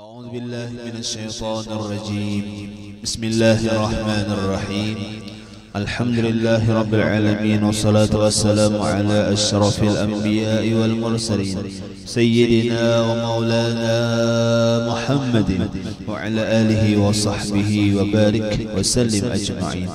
أعوذ بالله من الشيطان الرجيم. بسم الله الرحمن الرحيم. الحمد لله رب العالمين، والصلاة والسلام على أشرف الأنبياء والمرسلين سيدنا ومولانا محمد وعلى آله وصحبه وبارك وسلم أجمعين.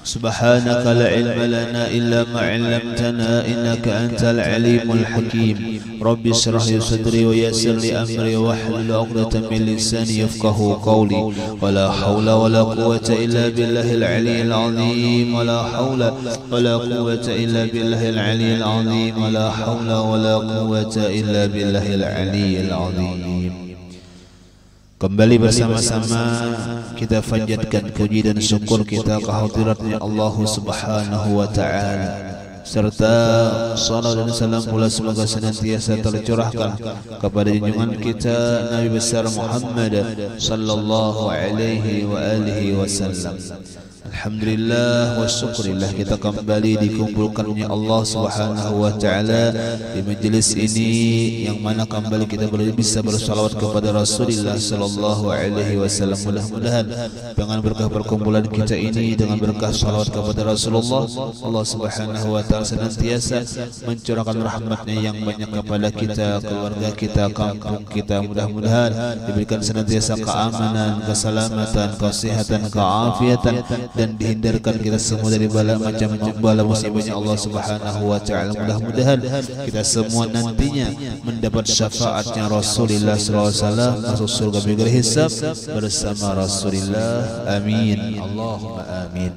سبحانك لا علم لنا إلا ما علمتنا إنك أنت العليم الحكيم. رب اشرح لي صدري ويسر لي أمري واحلل عقدة من لساني يفقهوا قولي. ولا حول ولا قوة إلا بالله العلي العظيم. ولا حول ولا قوة إلا بالله العلي العظيم. ولا حول ولا قوة إلا بالله العلي العظيم. Kembali bersama-sama kita panjatkan puji dan syukur kita kehadiratnya Allah Subhanahu wa taala, serta salam dan salam pula semoga senantiasa tercurahkan kepada junjungan kita Nabi besar Muhammad sallallahu alaihi wa alihi wasallam. Alhamdulillah wa syukurillah, kita kembali dikumpulkannya Allah Subhanahu wa taala di majelis ini, yang mana kembali kita bisa bersalawat kepada Rasulullah sallallahu alaihi wasallam. Mudah-mudahan dengan berkah perkumpulan kita ini, dengan berkah salawat kepada Rasulullah, Allah Subhanahu wa taala senantiasa mencurahkan rahmatnya yang banyak kepada kita, keluarga kita, kampung kita. Mudah-mudahan diberikan senantiasa keamanan, keselamatan, kesehatan, keafiatan, dan dihindarkan kita semua dari macam bala musibahnya Allah Subhanahu wa taala. Mudah-mudahan kita semua nantinya mendapat syafaatnya Rasulullah sallallahu alaihi wasallam, masuk surga bebas hisab bersama Rasulullah. Amin, Allahumma amin.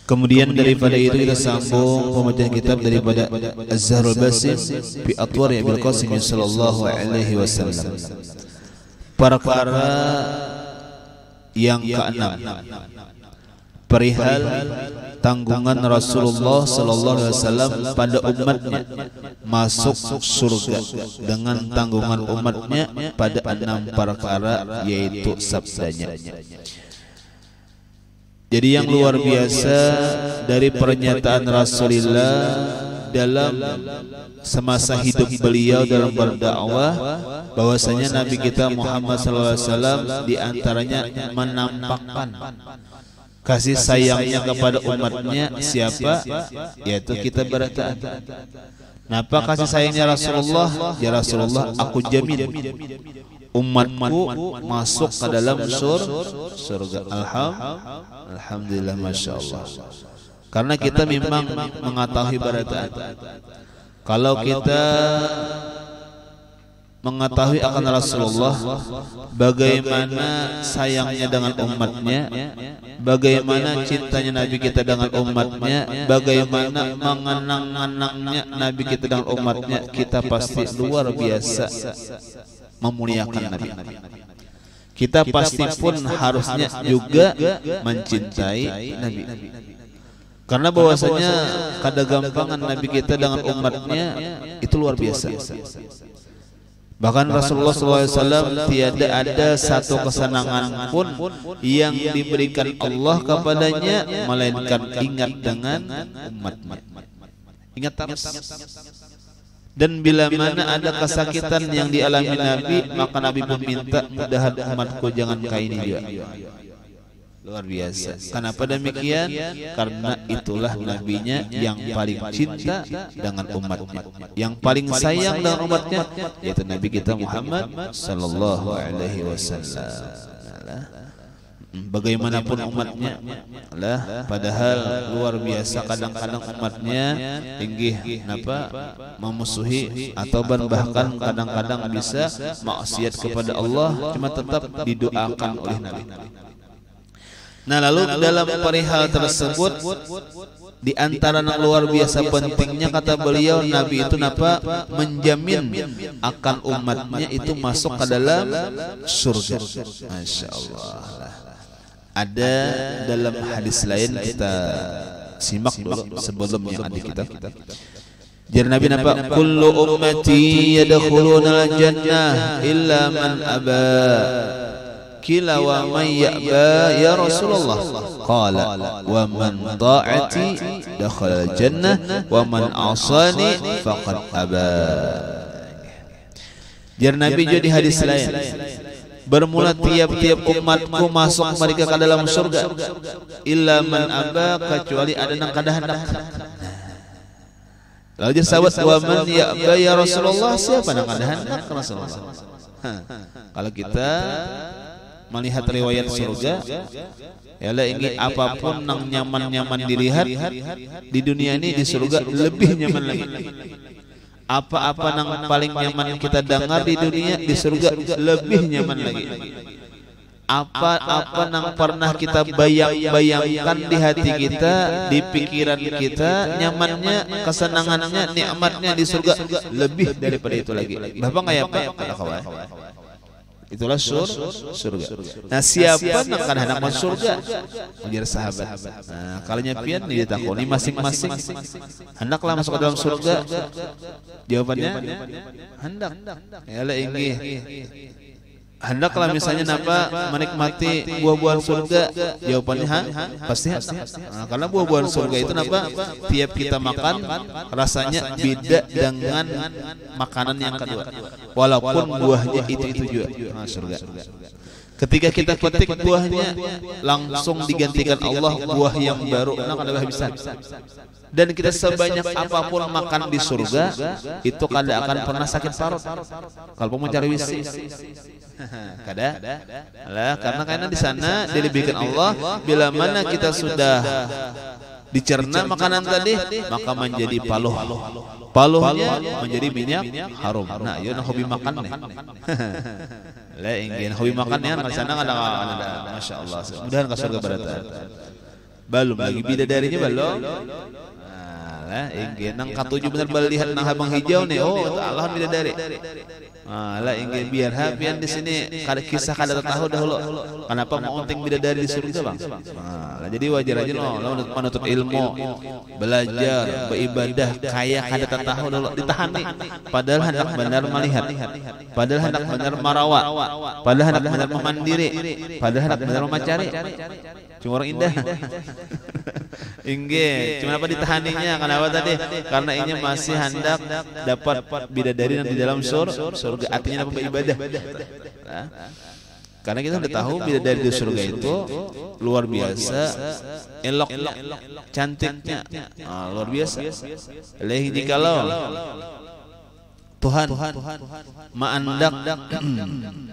Kemudian daripada itu kita sambung pembacaan kitab daripada Az-Zahrul Basim fi Atwar Abil Qasim sallallahu alaihi wasallam. Perkara yang keenam, perihal tanggungan Rasulullah sallallahu alaihi wasallam pada umatnya masuk surga dengan tanggungan umatnya pada 6 perkara, yaitu sabdanya. Jadi yang luar biasa dari pernyataan Rasulullah dalam semasa hidup beliau dalam berdakwah, bahwasanya Nabi kita Muhammad SAW diantaranya menampakkan kasih sayangnya kepada umatnya. Siapa? Yaitu kita bertaat. Napa kasih sayangnya Rasulullah? Ya Rasulullah, aku jamin umatku masuk ke dalam surga. Alhamdulillah, Masya Allah. Karena kita memang mengetahui bertaat. Kalau kita mengetahui akan Rasulullah, bagaimana sayangnya dengan umatnya, bagaimana cintanya Nabi kita dengan umatnya, bagaimana mengenang-enangnya Nabi kita dengan umatnya, kita pasti luar biasa memuliakan Nabi. Kita pasti pun harusnya juga mencintai Nabi. Karena bahwasanya kegampangan Nabi kita dengan umatnya itu luar biasa. Bahkan Rasulullah SAW tiada ada satu kesenangan pun yang diberikan Allah kepadanya melainkan ingat dengan umatnya. Ingat terus. Dan bila mana ada kesakitan yang dialami Nabi, maka Nabi pun minta, mudahan umatku jangan kaini juga. Luar biasa. Kenapa demikian? Karena itulah nabinya yang paling cinta dengan umatnya, yang paling sayang dengan umatnya, yaitu Nabi kita Muhammad sallallahu alaihi wasallam. Bagaimanapun umatnya lah, padahal luar biasa kadang-kadang umatnya inggih napa memusuhi atau bahkan kadang-kadang bisa maksiat kepada Allah, cuma tetap didoakan oleh Nabi. Nah, lalu dalam perihal tersebut, di antara yang luar biasa pentingnya kata beliau, Nabi itu napa menjamin akan umatnya itu masuk ke dalam surga. Masya Allah. Ada dalam hadis lain, kita simak dulu sebelum yang ada kita. Jadi Nabi napa, kullu ummati yadkhuluna al-jannah illa man aba. Kila wa man ya'ba ya Rasulullah. Qala wa man ta'ati dakhala al-jannah wa man 'asani faqad aba. Jar Nabi juga di hadis lain, bermula tiap-tiap umatku masuk mereka ke dalam surga illa man aba, kecuali ada nang kada hendak. Lalu dia sahabat, wa man ya'ba ya Rasulullah, siapa nang kada hendak Rasulullah? Kalau kita melihat riwayat surga, yalah ingin apapun nang nyaman-nyaman dilihat di dunia ini, di surga lebih nyaman lagi. Apa-apa nang paling nyaman kita dengar di dunia, di surga lebih nyaman lagi. Apa-apa nang pernah kita bayang-bayangkan di hati kita, di pikiran kita, nyamannya, kesenangannya, nikmatnya di surga lebih daripada itu lagi. Bapak nggak ya Pak? Kata kawan. Itulah surga. Nah, siapa nang kada hendak masuk surga? Ujar sahabat. Nah, kalanya pian ditakoni masing-masing, hendaklah masuk ke dalam surga? Jawabannya hendak. Yalah inggih. Hendaklah misalnya napa menikmati buah-buahan surga? Jawabannya pasti. Nah, karena buah-buahan surga itu napa? Tiap kita makan rasanya beda dengan makanan yang kedua. Walaupun buahnya itu juga. Nah, surga. Ketika kita petik buahnya, langsung digantikan Allah buah yang baru. Nah, kada bisa. Dan kita sebanyak apapun makan di surga, itu kada akan pernah sakit parut. Kalau mau cari wisi, kada lah, karena di sana dilebihkan Allah. Bila mana kita sudah dicerna makanan tadi, maka menjadi paluhnya menjadi minyak harum. Nah, ieu hobi makan nih. Lah ingin hobi makan ya, di sana ada Masya Allah. Mudahan ke surga barata. Belum lagi bidadarinya belum. Ingin nang katujuh bener melihat nang habang hijau nih, oh Allah bidadari. Lah ingin biar hapian di sini kisah kada tahu dahulu. Kenapa mau onting bidadari di surga bang? Lah jadi wajar aja lo menuntut ilmu, belajar, beribadah, kaya kada tahu dahulu ditahan nih. Padahal hendak benar melihat, padahal hendak benar marawat, padahal hendak benar memandiri, padahal hendak benar memacari. Cuma orang indah. Inggih, cuma apa ditahaninya? Kenapa tadi? Karena ini masih hendak dapat bidadari di dalam surga. Artinya apa? Ibadah. Nah, karena kita sudah tahu bidadari di surga itu luar biasa, eloknya, cantiknya, luar biasa. Lagi jikalau Tuhan maandak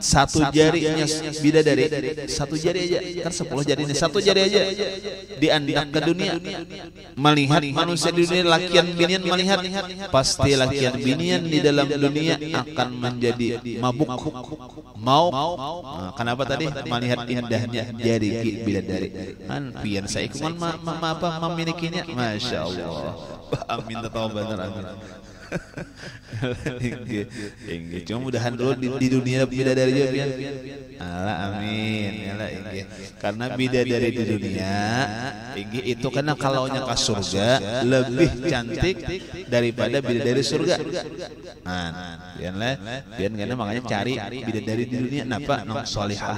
satu jarinya bidadari, satu jari aja, kan 10 jari ini, satu jari aja diandak ke dunia, melihat manusia di dunia, lakian binian melihat, pasti lakian binian di dalam dunia akan menjadi mabuk, mau. Kenapa tadi? Melihat indahnya jari bidadari. Kan pian saya kuman memilikinya, Masya Allah. Amin, tahu benar amin. Cuma mudahan dulu di dunia bidadari juga pian. Amin. Yalah inggih. Karena bidadari di dunia inggih itu karena kalaunya ke surga lebih cantik daripada bidadari surga. Pian karena makanya cari bidadari di dunia napa nang salihah.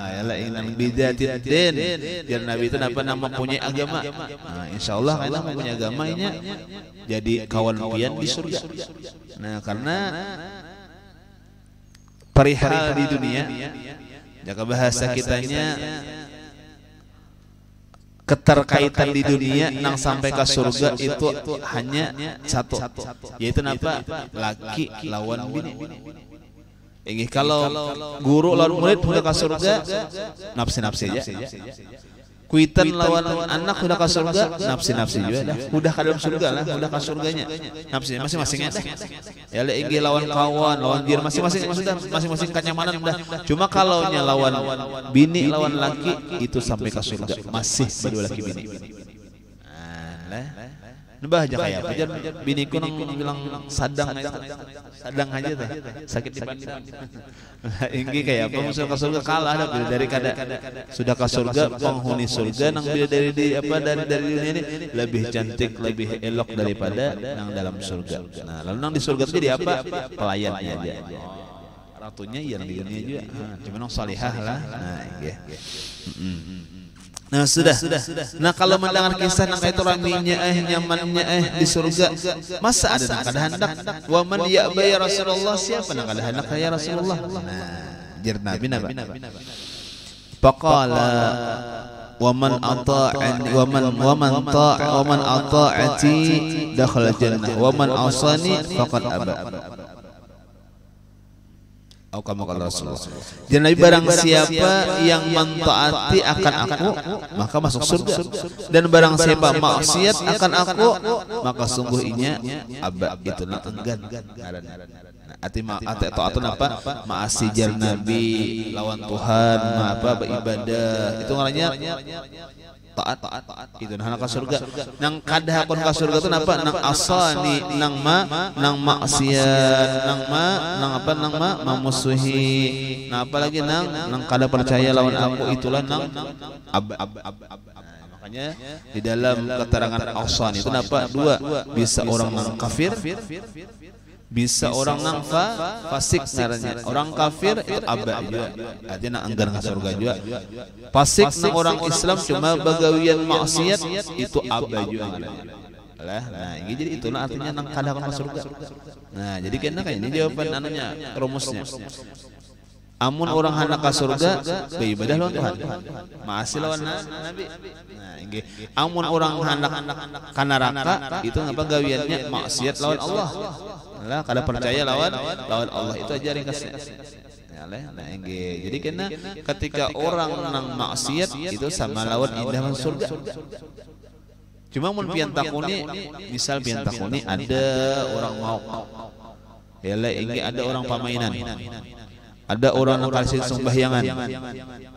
Yalah inang bidatin din. Jar Nabi itu napa nama punya agama. Insyaallah kita mempunyai agamanya jadi kawan pian di surga. Nah, karena perihal di dunia, jaga bahasa kitanya keterkaitan di dunia nang sampai ke surga itu hanya satu, yaitu napa? Laki lawan bini. Ini kalau guru lawan murid udah ke surga, nafsi-nafsi aja. Kuitan lawan anak udah ke surga, nafsi-nafsi juga dah. Udah ke dalam surga lah, udah ke surganya. Nafsinya masing-masingnya dah. Ya le ingin lawan kawan, lawan dir masing-masing, maksudnya masing-masing kenyamanan dah. Cuma kalau nya lawan bini, lawan laki itu sampai ke surga, masih berdua laki bini. Nembah aja kayak apa aja biniku nang bilang sadang aja tuh sakit di pantat. Ini kayak apa musuh ke surga kalah ada dari kada sudah ke surga penghuni surga nang dari apa dari dunia ini lebih cantik lebih elok daripada nang dalam surga. Nah lalu nang di surga itu jadi apa? Pelayannya aja. Ratunya yang di dunia juga. Cuma nang salihah lah. Nah iya. Nah sudah. Nah kalau mendengar kisah nang itu raminya nyamannya di surga, masa ada nang kada hendak? Wa man ya'ba ya Rasulullah, siapa nang kada hendak ya Rasulullah? Nah, jar Nabi napa? Faqala wa man ata'ani wa man ata'ati dakhala jannah wa man asani faqad aba. Kamu kalau Rasulullah. Jadi Nabi barang siapa yang mentaati akan aku maka masuk surga, dan barang siapa maksiat akan aku maka sungguhnya aba, itu enggan. Ati taat apa? Maasi jar Nabi lawan Tuhan, apa beribadah. Itu ngarannya taat. Itu nah ka surga. Nang kada hakon ka surga itu napa? Nang asani, nang maksiat, nang memusuhi. Nah apalagi nang kada percaya lawan aku, itulah nang makanya di dalam keterangan asani itu napa? Dua, bisa orang nang kafir, bisa orang nang fasik ngarannya. Orang kafir itu aba juga, artinya nang enggan ka surga juga. Fasik nang orang Islam cuma bagawian maksiat itu aba juga ngarannya. Nah, ini jadi itulah artinya nang kada ka surga. Nah, jadi kena kayak ini jawaban anunya, rumusnya. Amun orang hendak ka surga, beribadah lawan Tuhan. Maasi lawan Nabi. Nah, inggih. Amun orang hendak ka neraka, itu ngapa gawiannya maksiat lawan Allah. Lah kada percaya lawan Allah, itu aja ringkasnya. Nah, inggih. Jadi kena ketika orang nang maksiat itu sama lawan indah masuk surga. Cuma mun pian takuni, misal pian takuni ada orang mau. Yalah inggih ada orang pamainan. Ada orang yang kasih sembahyangan,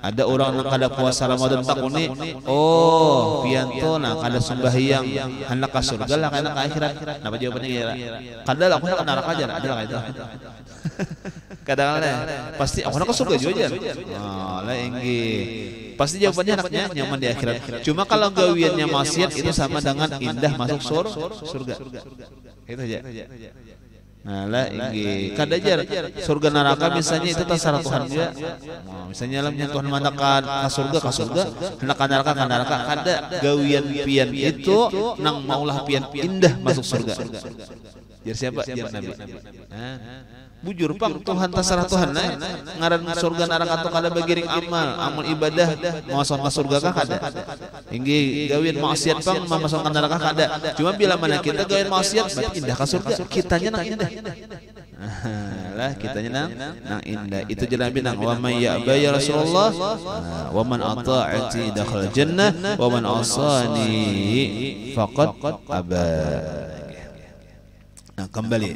ada orang yang kada puasa Ramadan takuni, oh pianto nah kada sembahyang hendak ka surga lah kana ka akhirat. Napa jawabannya kira? Kada lah aku nak neraka aja, ada lah itu. Kadang-kadang pasti aku nak ke surga juga aja. Oh lah inggih. Pasti jawabannya anaknya nyaman di akhirat. Cuma kalau gawiannya maksiat itu sama dengan indah masuk surga. Itu aja. Nah lah inggih kadajar surga neraka misalnya itu terserah Tuhan juga. Misalnya lamnya Tuhan mandakan ka surga hendak ka neraka kada gawian pian itu nang maulah pian indah masuk surga. Jar siapa? Jar Nabi. Bujur pang Tuhan terserah Tuhan ngaran surga neraka atau kada bagiring amal ibadah masuk ka surga kah kada. Inggih gawian maksiat pang masuk ka neraka kada. Cuma bila mana kita gawian maksiat berarti indah ka surga, kitanya nang indah. Lah kitanya nang indah. Itu Nabi nang wa may ya'ba ya Rasulullah wa man ata'ati dakhala jannah wa man asani faqad aba. Nah kembali.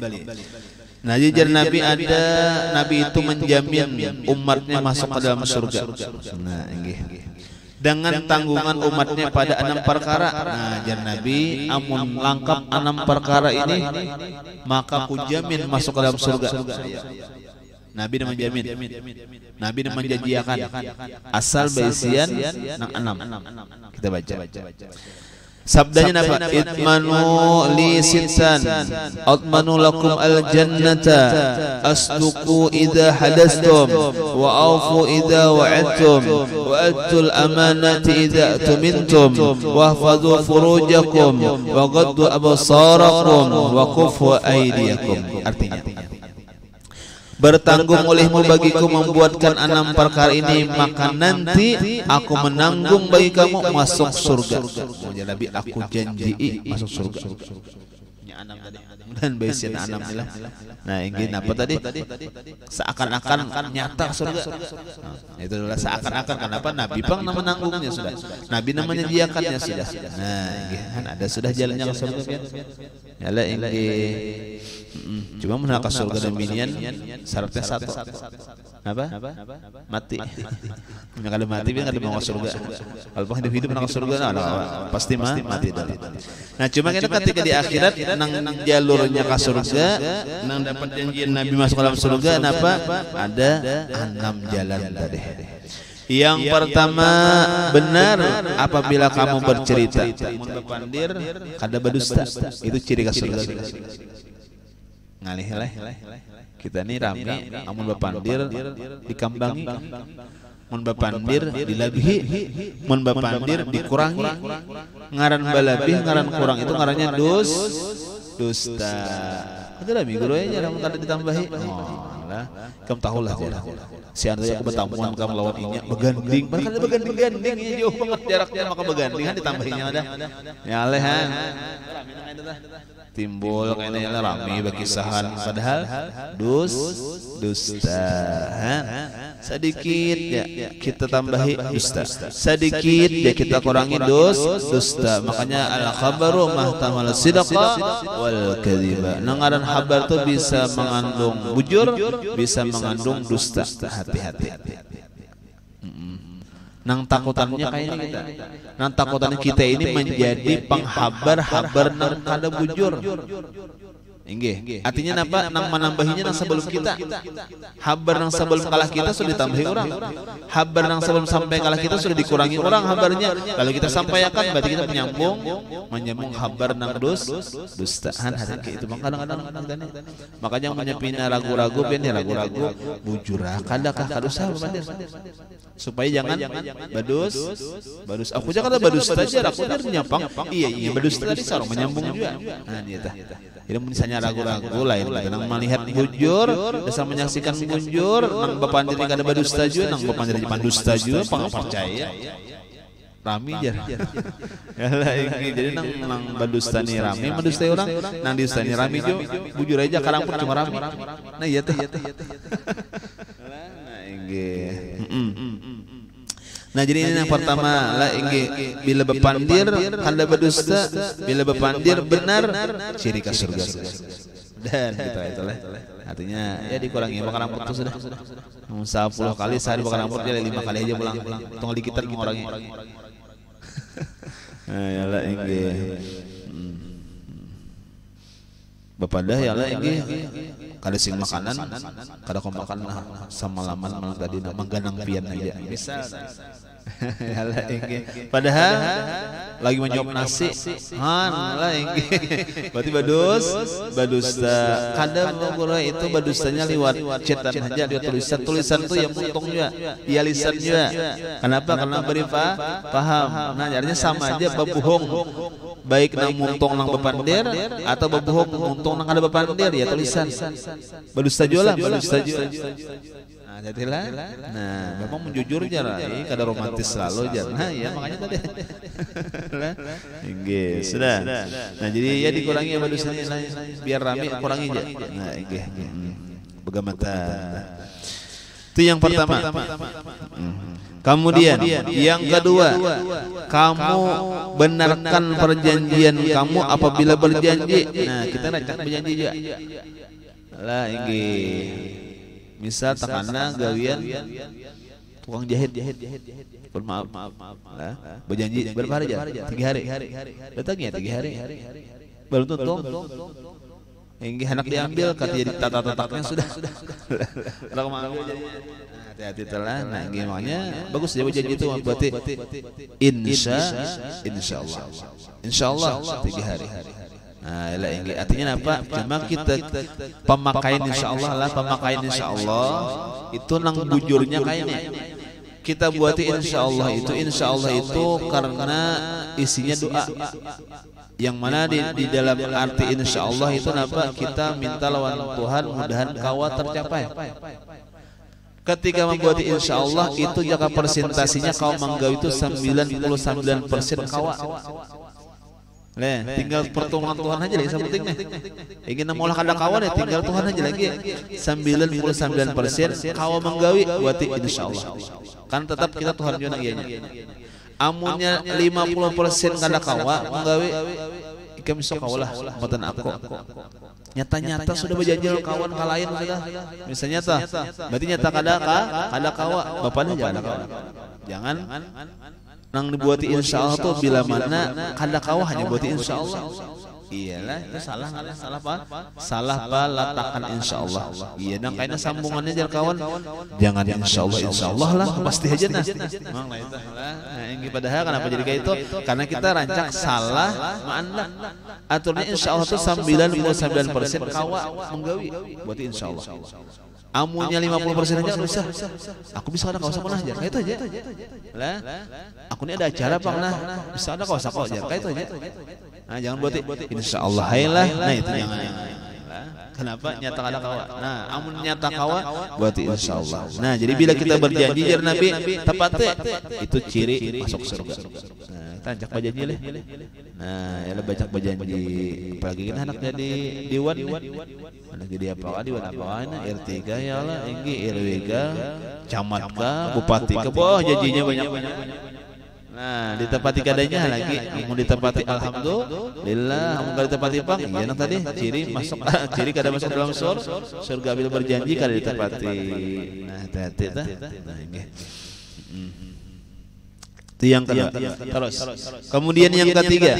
Nah jadi Nabi itu menjamin umatnya masuk ke dalam surga. Nah inggih. Dengan tanggungan umatnya pada 6 perkara. Nah jadi Nabi amun lengkap 6 perkara ini maka kujamin masuk ke dalam surga. Nabi menjamin. Nabi menjanjikan asal baisian nang 6. Kita baca. Sabdanya napa? Itmanu li sitan atmanu lakum al jannata asduqu idza hadastum wa awfu idza wa'adtum wa atul amanati idza tumintum wa hafadhu furujakum wa ghaddu absarakum wa kufu aydiyakum. Artinya bertanggung olehmu bagiku membuatkan 6 perkara ini, maka nanti aku menanggung bagi kamu masuk surga. Nabi aku janji masuk surga. Dan baisian 6 lah. Nah ini apa tadi? Seakan-akan nyata surga. Itu adalah seakan-akan. Kenapa? Nabi pang menanggungnya sudah. Nabi namanya diakannya sudah. Nah ini kan ada sudah jalannya ke surga. Yalah ini. Cuma menak surga dan binian syaratnya satu. Apa? Mati. Kalau mati dia enggak mau surga. Kalau hidup menak surga pasti mati dalam. Nah cuma ketika di akhirat nang jalurnya ke surga, nang dapat janjian Nabi masuk dalam surga, kenapa? Ada 6 jalan tadi. Yang pertama benar apabila kamu bercerita. Mun bepandir kada berdusta. Itu ciri ke surga. Ngalih kita nih rame amun bepandir dikambangi mun bapandir dilabih, mun bapandir dikurangi. Ngaran balabih ngaran kurang itu ngarannya dusta. Ada lagi guru aja yang tadi ditambahi. Oh lah, kamu tahu lah si anda yang bertamuan kamu lawan inya beganding, bahkan ada beganding jauh banget jaraknya maka beganding kan ditambahinya ada. Ya lehan. Timbul kayaknya rame berkisahan padahal dusta. Sedikit ya kita tambahi dusta, sedikit ya kita kurangi dusta. Makanya al khabaru mahtamal sidqa wal kadhiba. Ngaran kabar tuh bisa mengandung bujur, bisa mengandung dusta. Hati-hati. Nang takutannya kayaknya kita. Nang takutannya kita ini menjadi penghabar nang kada bujur. Inggih. Artinya napa? Nang menambahinya nang sebelum kita. Habar nang sebelum kalah kita sudah ditambahi orang. Habar nang sebelum sampai kalah kita sudah dikurangi orang habarnya. Lalu kita sampaikan berarti kita menyambung habar nang dustaan. Hati itu kadang-kadang makanya menyepina ragu-ragu ben ragu-ragu bujur kadakah kadusa supaya jangan badus. Aku jangan badus saja aku menyapang. Iya badus tadi sarung menyambung juga. Nah dia tah. Jadi misalnya ragu-ragu lain nang melihat bujur, bisa menyaksikan bujur, nang bapandir kada badusta juga, nang bapandir pandusta juga, percaya. Rami jar. Yalah ini jadi nang badusta ni rami, badusta orang, nang didusta ni rami juga, bujur aja karang pun cuma rami. Nah iya teh. Nah inggih. Nah jadi ini yang pertama lah bila bepandir kada berdusta, bila bepandir benar ciri ke surga. Dan gitu itulah. Artinya ya dikurangi bakaran putus sudah. 10 kali sehari bakaran putus dia 5 kali aja pulang. Tunggu dikitar ngorangnya. Nah ya lah inggih. Bapadah ya lah inggih. Kada sing makanan, kada kau makan lah samalaman malah tadi mangganang pian aja. Misal yalah inggih. Padahal lagi menyuap nasi, lah inggih. Berarti badusta. Kadang guru itu badustanya lewat chatan aja, lewat tulisan tuh yang potong juga, iya lisan juga. Kenapa? Karena beri paham. Nah, artinya sama aja babuhong. Baik nang muntong nang bepandir atau babuhong muntong nang ada bepandir ya tulisan. Badusta jualan, badusta jualan. Nah, jadilah. Nah, memang menjujur jar, kada romantis selalu jar. Nah, ya makanya tadi. Inggih, sudah. Nah, jadi ya dikurangi ya badustanya biar rame kurangi aja. Nah, inggih. Begamata. Itu yang pertama. Kemudian yang kedua, kamu benarkan perjanjian kamu apabila berjanji. Nah, kita rancak berjanji juga. Lah inggih. Misal takana gawian tukang jahit. Maaf. Lah, berjanji berapa hari aja? 3 hari. Datangnya 3 hari. Baru tutup. Inggih hendak diambil katanya tata-tataknya sudah. Kalau mau ambil jadinya hati-hati telah. Nah inggih makanya bagus ya janji itu berarti insyaallah 3 hari. Nah, lah inggih artinya apa? Cuma kita pemakaian insyaallah itu nang bujurnya kayaknya. Kita buat insyaallah itu karena isinya doa. Yang mana di dalam arti insyaallah itu apa? Kita minta lawan Tuhan mudahan kawa tercapai. Ketika membuat insyaallah itu jaka persentasinya kau menggawi itu 99% kawa. Leh, tinggal pertolongan Tuhan aja lagi sepenting nih. Ingin namulah kada kawan ya tinggal Tuhan aja lagi. 99% kawa menggawi buat insyaallah. Kan tetap kita Tuhan juga nang amunnya 50% kada kawa menggawi ikam iso kawalah mboten aku. Nyata-nyata sudah berjanji kawan kalain sudah. Misalnya tah, berarti nyata kada kawa, bapaknya jangan kawa. Jangan nang dibuati insyaallah tuh bila mana kada kawa hanya buati insyaallah. Iyalah itu salah latakan insyaallah. Iya nang kaina sambungannya jar kawan. Jangan insyaallah lah pasti aja nah. Mang lah itu. Nah, ini padahal kenapa jadi kayak itu? Karena kita rancak salah ma'anna. Aturnya insyaallah itu 99% kawa menggawi buat insyaallah. Amunnya 50% aja bisa. Aku bisa ada kawasan mana aja, kayak itu aja. Lah, aku ini ada acara Bang nah, bisa ada kawasan kok aja, kayak itu aja. Nah, jangan buat insyaallah hailah. Nah, itu jangan. Kenapa nyata kada kawa? Nah, amun nyata kawa berarti insyaallah. Nah, jadi bila kita berjanji jar Nabi tepatnya itu ciri masuk surga. Nah, tancak berjanji leh. Nah, ya bacak berjanji. Apalagi kita anak jadi dewan. Anak jadi apa? Dewan apa? RT ya lah, inggi RW camat ka, bupati ka, boh janjinya banyak-banyak. Nah, ditepati kadanya lagi, mau ditepati alhamdulillah, mau kada ditepati pang, iya nang tadi ciri masuk ciri kada masuk dalam surga bila berjanji kada ditepati. Nah, hati-hati tah. Nah, nggih. Itu yang kedua. Terus. Kemudian yang ketiga,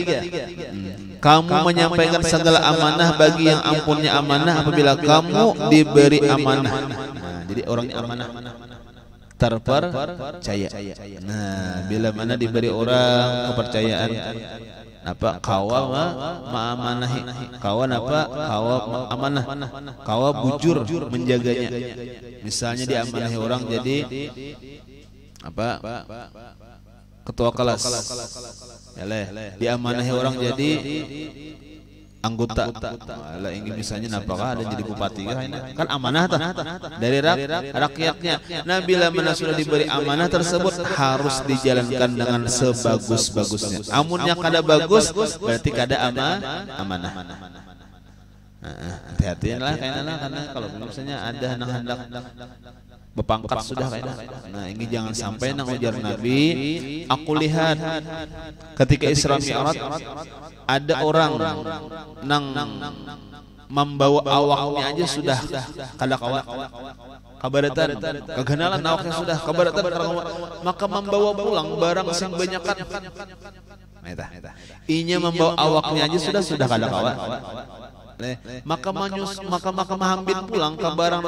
kamu menyampaikan segala amanah bagi yang ampunnya amanah apabila kamu diberi amanah. Nah, jadi orangnya amanah. Terpercaya. Nah, bila mana diberi orang kepercayaan apa kawa ma'amanahi, kawan apa kawa amanah, kawa bujur menjaganya. Misalnya diamanahi orang jadi apa ketua kelas, ya leh, diamanahi orang jadi anggota, lah ingin misalnya napakah ada jadi bupati kan amanah dari rakyatnya. Nah, bila mana sudah diberi amanah tersebut harus dijalankan dengan sebagus-bagusnya. Amunnya kada bagus berarti kada amanah. Hati-hati lah kayaknya, karena kalau misalnya ada hendak berpangkat sudah kayaknya. Nah, ini jangan sampai nang ujar Nabi, aku lihat ketika Isra Mi'raj ada orang nang membawa awaknya aja sudah kada kabaratan kegenalan awaknya sudah kabaratan, maka membawa pulang barang yang banyakan. Inya membawa awaknya aja sudah kada maka mahambin pulang ke barang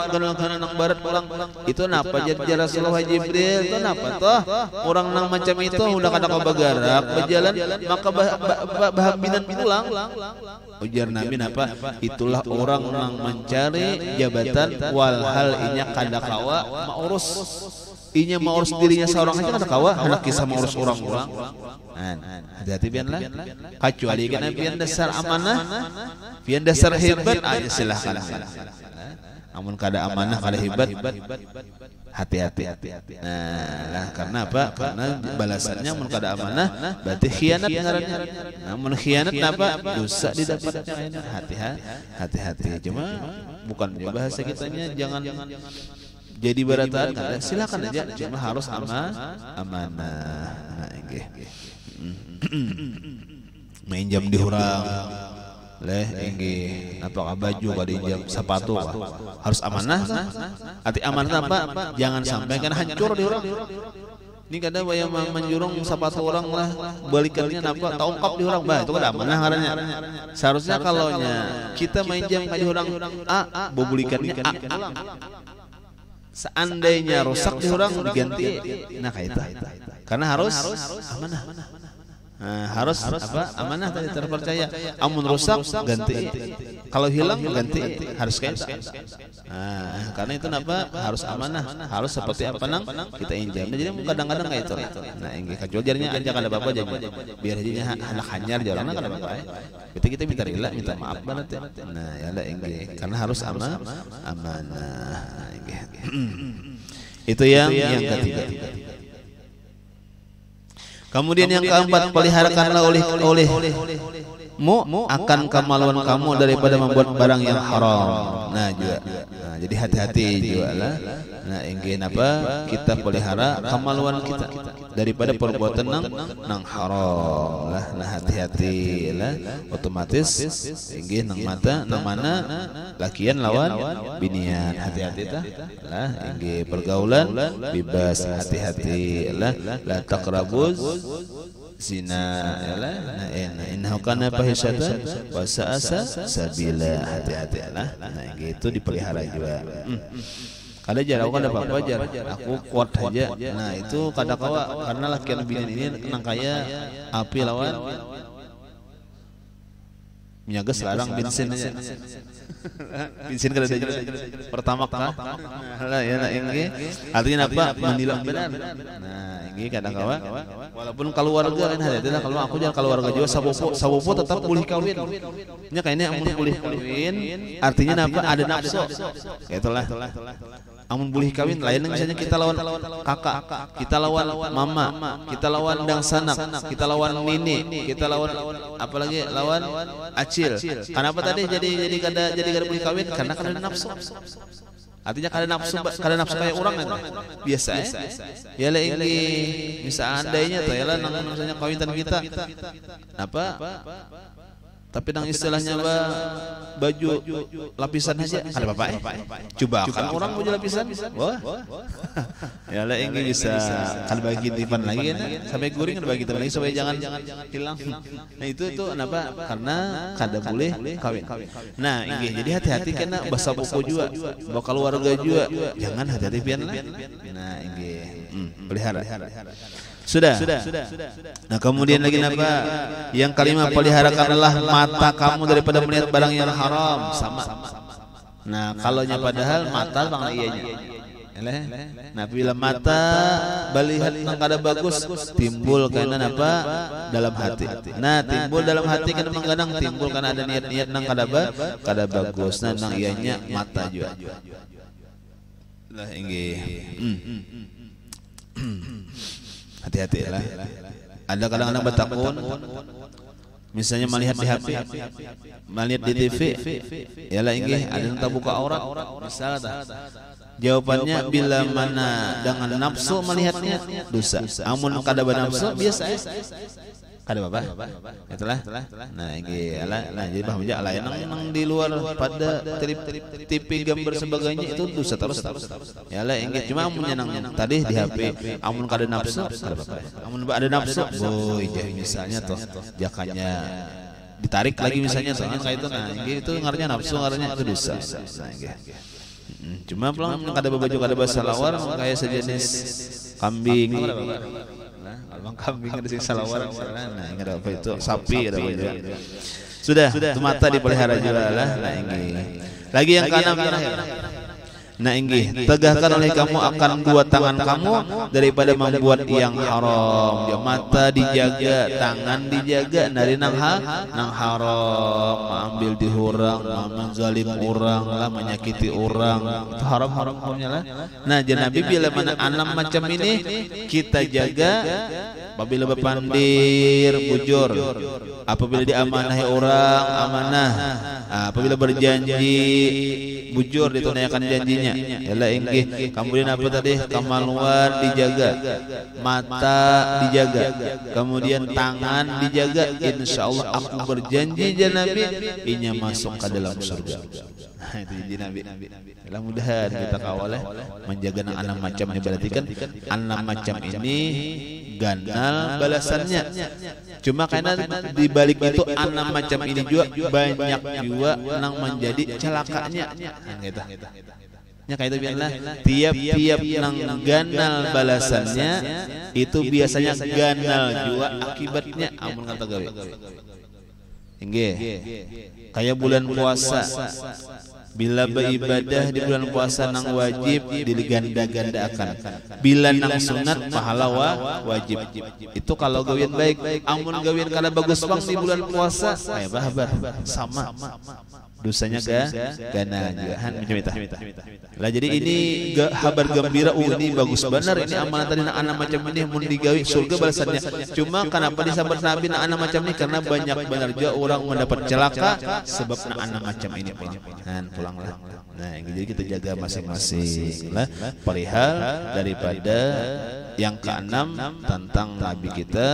nang barat pulang. Itu napa jadi Rasulullah Jibril itu napa toh orang nang macam itu udah kada kabagarak berjalan maka bahambinan pulang. Ujar Nabi napa itulah orang nang mencari jabatan walhal inya kada kawa maurus. Inya maurus dirinya seorang aja kada kawa hendak kisah maurus orang-orang. Hati-hati pian lah. Kecuali kana pian dasar amanah, pian dasar hebat aja silahkan. Namun kada amanah kada hebat, hati-hati. Nah, karena apa? Karena balasannya mun kada amanah berarti khianat ngarannya. Namun khianat apa? Dosa didapatnya. Hati-hati. Cuma bukan bahasa kitanya jangan jadi barataan, silakan aja, cuma harus amanah. Nah, nggih. Main jam dihurang leh nggih, apakah baju kada jam sepatu harus amanah. Arti amanah apa? Jangan sampai kan hancur dihurang. Ini kada waya menjurung sepatu orang lah balikannya napa taungkap dihurang bah itu kada amanah ngarannya. Seharusnya kalau kita main jam ka dihurang bobulikannya seandainya rusak dihurang diganti. Nah kayak itu. Karena harus amanah. Harus apa? Amanah tadi terpercaya. Amun rusak ganti. Kalau hilang ganti. Harus kayak itu. Karena itu napa? Harus amanah. Harus seperti apa nang kita injam. Nah, jadi kadang-kadang kayak itu. Nah, enggak kajual jarinya aja kada apa-apa aja. Biar aja anak hanyar jalanna kada apa-apa. Berarti kita minta rela, minta maaf banget ya. Nah, ya lah enggak. Karena harus amanah. Itu yang ketiga. Kemudian yang keempat, peliharakanlah olehmu akan kemaluan kamu daripada membuat barang yang haram. Nah juga. Nah, jadi hati-hati juga lah. Nah, ingin apa? Kita pelihara kemaluan kita daripada perbuatan nang haram lah. Nah, hati-hati lah. Otomatis ingin nang mata nang mana lakian lawan binian. Hati-hati tah. Lah, ingin pergaulan bebas. Hati-hati lah. La taqrabuz zina yalah. Nah, innahu kana fahisyatan wa sa'asa sabila. Hati-hati lah. Nah, gitu dipelihara juga. Kada jar aku kada apa-apa jar. Aku kuat aja. Nah, itu kada kawa karena lakian binian ini nang kaya api lawan Menyaga selarang bensin aja. Bensin kada ada pertama kan. Lah ya ini artinya apa? Menilang benar. Nah, ini kadang kawan walaupun keluarga kan hati-hati kalau aku jangan keluarga juga sabopo tetap boleh kawin. Nya kayaknya amun boleh kawin artinya apa? Ada nafsu. Itulah. Amun boleh kawin lain misalnya kita lawan kakak, kita lawan mama, kita lawan dang sanak, kita lawan nini, kita lawan apalagi lawan acil. Kenapa tadi jadi kada boleh kawin? Karena kada nafsu. Artinya kada nafsu kayak orang kan. Biasa ya lah ini bisa andainya tuh ya lah misalnya kawinan kita. Apa? Tapi nang istilahnya baju lapisan aja ada apa-apa coba kan orang baju lapisan wah ya lah ini bisa kan bagi tipan lagi kan sampai guring kan bagi tipan lagi supaya jangan hilang. Nah itu kenapa? Karena kada boleh kawin. Nah ini jadi hati-hati karena bahasa buku juga bawa keluarga juga jangan hati-hati pian lah. Nah ini pelihara. Sudah. Nah kemudian lagi apa? Yang kelima, peliharakanlah mata kamu daripada melihat barang yang haram. Sama. Nah kalaunya padahal mata bang iyanya. Nah bila mata melihat yang kada bagus timbul karena apa? Dalam hati. Nah timbul dalam hati kan menggadang timbul karena ada niat-niat nang kada bagus. Nah nang iyanya mata juga. Lah inggih. Hati-hati lah. Ada kadang-kadang bertakun, misalnya melihat di HP, melihat di TV, ya lah ini ada yang tak buka aurat, misalnya. Jawabannya bila mana dengan nafsu melihatnya dosa. Amun kada nafsu biasa. Kada apa-apa. Itulah. Nah ini lah jadi paham aja lain nang di luar pada TV gambar sebagainya itu dosa terus. Ya lah ini cuma amun nang tadi di HP amun kada nafsu kada apa-apa. Amun ada nafsu boy misalnya toh jakanya ditarik lagi misalnya soalnya kayak itu nah itu ngarannya nafsu ngarannya itu dosa. Nah cuma pulang kada baju kada bahasa lawar kayak sejenis kambing. Abang kambing ada sing salawar nah ini ada apa itu sapi ada apa juga sudah itu mata dipelihara juga lah. Nah ini lagi yang keenam terakhir. Nah ini tegakkan oleh kamu akan dua tangan kamu daripada membuat yang haram. Ya, mata dijaga, tangan dijaga dari nang haram, ambil di orang, menzalim orang lah, menyakiti orang, itu haram-haramnya lah. Nah Nabi bila mana enam macam ini kita jaga. Apabila berpandir bujur, apabila diamanahi orang amanah, apabila berjanji bujur ditunaikan janjinya. Yalah inggih. Kemudian apa tadi? Kemaluan dijaga, mata dijaga, kemudian tangan dijaga. Insyaallah aku berjanji ya Nabi, inya masuk ke dalam surga. Itu janji Nabi. Mudah-mudahan kita kawal menjaga enam macam ini berarti kan enam macam ini ganal balasannya. Cuma karena di balik itu enam macam ini juga banyak juga yang menjadi celakanya. Gitu. Ya kayak itu biarlah tiap-tiap nang ganal balasannya itu biasanya ganal juga akibatnya amun kata gawe. Inggih. Kayak bulan puasa. Bila beribadah di bulan puasa nang wajib diganda-gandakan. Bila nang sunat pahala wajib. Itu kalau gawian baik. Amun gawian kada bagus bang di bulan puasa, kayak bahabar sama. Dosanya gana juga macam itu. Lah jadi ini kabar gembira ini bagus benar ini amalan tadi anak macam ini mun digawi surga balasannya. Cuma kenapa disebut Nabi anak macam ini karena banyak benar juga orang mendapat celaka sebab anak macam ini pulanglah. Nah jadi kita jaga masing-masing lah perihal daripada yang keenam tentang Nabi kita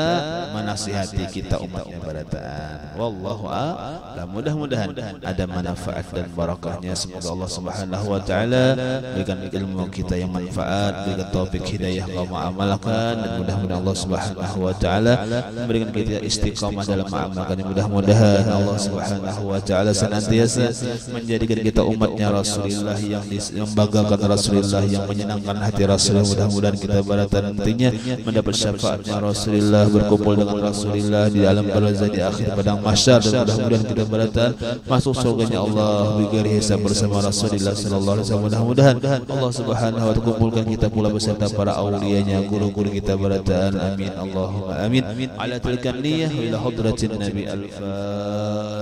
menasihati kita umatnya barataan. Wallahu a'lam. Mudah-mudahan ada manfaat dan barakahnya. Semoga Allah Subhanahu wa taala berikan ilmu kita yang manfaat, berikan taufik hidayah kaum amalkan, dan mudah-mudahan Allah Subhanahu wa taala memberikan kita istiqamah dalam mengamalkan. Mudah-mudahan Allah Subhanahu wa taala senantiasa menjadikan kita umatnya Rasulullah yang membanggakan Rasulullah, yang menyenangkan hati Rasulullah. Mudah-mudahan kita baratan nantinya mendapat syafaatnya Rasulullah, berkumpul dengan Rasulullah di alam barzah di akhir padang mahsyar, dan mudah-mudahan kita beratan masuk surganya Allah bighairi hisab bersama Rasulullah sallallahu alaihi wasallam. Mudah-mudahan Allah Subhanahu wa taala kumpulkan kita pula beserta para aulianya, guru-guru kita beratan. Amin Allahumma amin. Ala tilka niyyah ila hadratin nabi. Al-Fatihah.